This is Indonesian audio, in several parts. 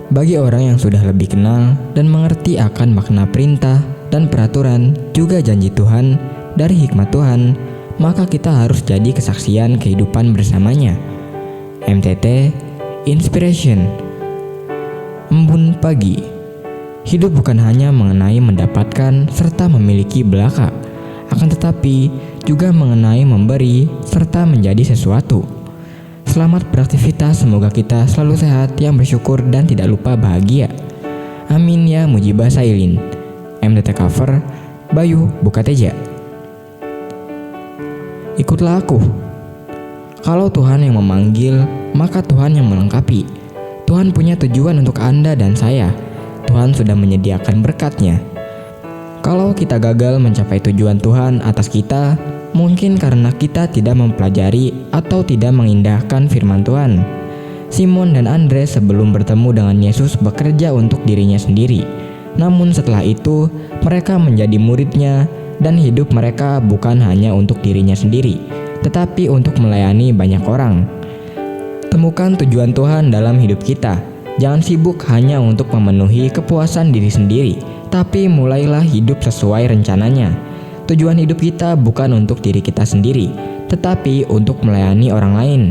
Bagi orang yang sudah lebih kenal dan mengerti akan makna perintah dan peraturan, juga janji Tuhan dari hikmat Tuhan, maka kita harus jadi kesaksian kehidupan bersamanya. MTT Inspiration. Embun pagi. Hidup bukan hanya mengenai mendapatkan serta memiliki belaka, akan tetapi juga mengenai memberi serta menjadi sesuatu. Selamat beraktivitas, semoga kita selalu sehat, yang bersyukur dan tidak lupa bahagia. Amin ya mujibah sailin. MTT Cover, Bayu Bukateja. Ikutlah aku. Kalau Tuhan yang memanggil, maka Tuhan yang melengkapi. Tuhan punya tujuan untuk Anda dan saya. Tuhan sudah menyediakan berkat-Nya. Kalau kita gagal mencapai tujuan Tuhan atas kita, mungkin karena kita tidak mempelajari atau tidak mengindahkan firman Tuhan. Simon dan Andre sebelum bertemu dengan Yesus bekerja untuk dirinya sendiri. Namun setelah itu, mereka menjadi murid-Nya dan hidup mereka bukan hanya untuk dirinya sendiri, tetapi untuk melayani banyak orang. Temukan tujuan Tuhan dalam hidup kita. Jangan sibuk hanya untuk memenuhi kepuasan diri sendiri, tapi mulailah hidup sesuai rencananya. Tujuan hidup kita bukan untuk diri kita sendiri, tetapi untuk melayani orang lain.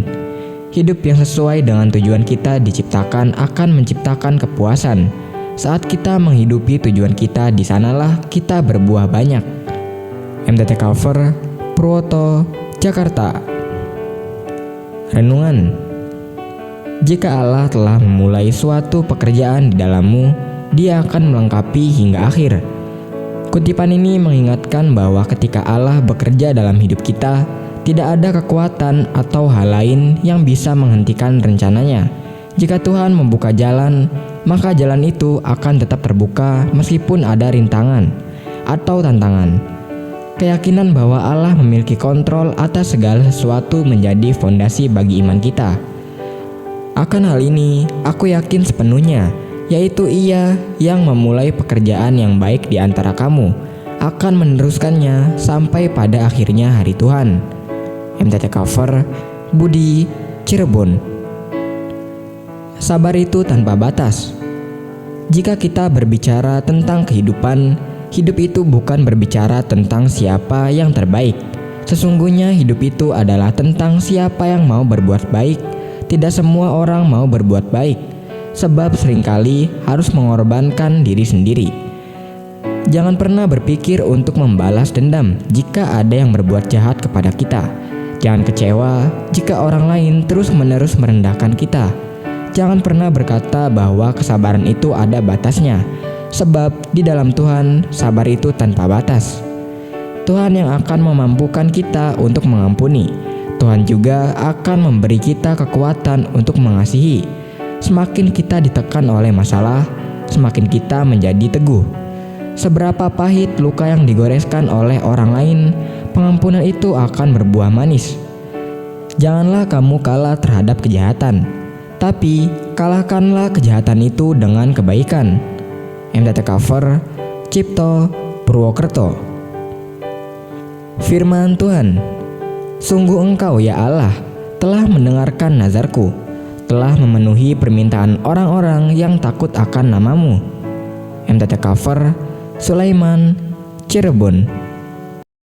Hidup yang sesuai dengan tujuan kita diciptakan akan menciptakan kepuasan. Saat kita menghidupi tujuan kita, di sanalah kita berbuah banyak. MTT Cover, Purwoto, Jakarta. Renungan. Jika Allah telah memulai suatu pekerjaan di dalammu, Dia akan melengkapi hingga akhir. Kutipan ini mengingatkan bahwa ketika Allah bekerja dalam hidup kita, tidak ada kekuatan atau hal lain yang bisa menghentikan rencananya. Jika Tuhan membuka jalan, maka jalan itu akan tetap terbuka meskipun ada rintangan atau tantangan. Keyakinan bahwa Allah memiliki kontrol atas segala sesuatu menjadi fondasi bagi iman kita. Akan hal ini, aku yakin sepenuhnya, yaitu Ia yang memulai pekerjaan yang baik di antara kamu, akan meneruskannya sampai pada akhirnya hari Tuhan. MTT Cover, Budi, Cirebon. Sabar itu tanpa batas. Jika kita berbicara tentang kehidupan, hidup itu bukan berbicara tentang siapa yang terbaik. Sesungguhnya hidup itu adalah tentang siapa yang mau berbuat baik. Tidak semua orang mau berbuat baik, sebab seringkali harus mengorbankan diri sendiri. Jangan pernah berpikir untuk membalas dendam jika ada yang berbuat jahat kepada kita. Jangan kecewa jika orang lain terus-menerus merendahkan kita. Jangan pernah berkata bahwa kesabaran itu ada batasnya, sebab di dalam Tuhan sabar itu tanpa batas. Tuhan yang akan memampukan kita untuk mengampuni. Tuhan juga akan memberi kita kekuatan untuk mengasihi. Semakin kita ditekan oleh masalah, semakin kita menjadi teguh. Seberapa pahit luka yang digoreskan oleh orang lain, pengampunan itu akan berbuah manis. Janganlah kamu kalah terhadap kejahatan, tapi kalahkanlah kejahatan itu dengan kebaikan. MTT Cover, Cipto, Purwokerto. Firman Tuhan. Sungguh Engkau ya Allah telah mendengarkan nazarku, telah memenuhi permintaan orang-orang yang takut akan nama-Mu. MTT Cover, Sulaiman, Cirebon.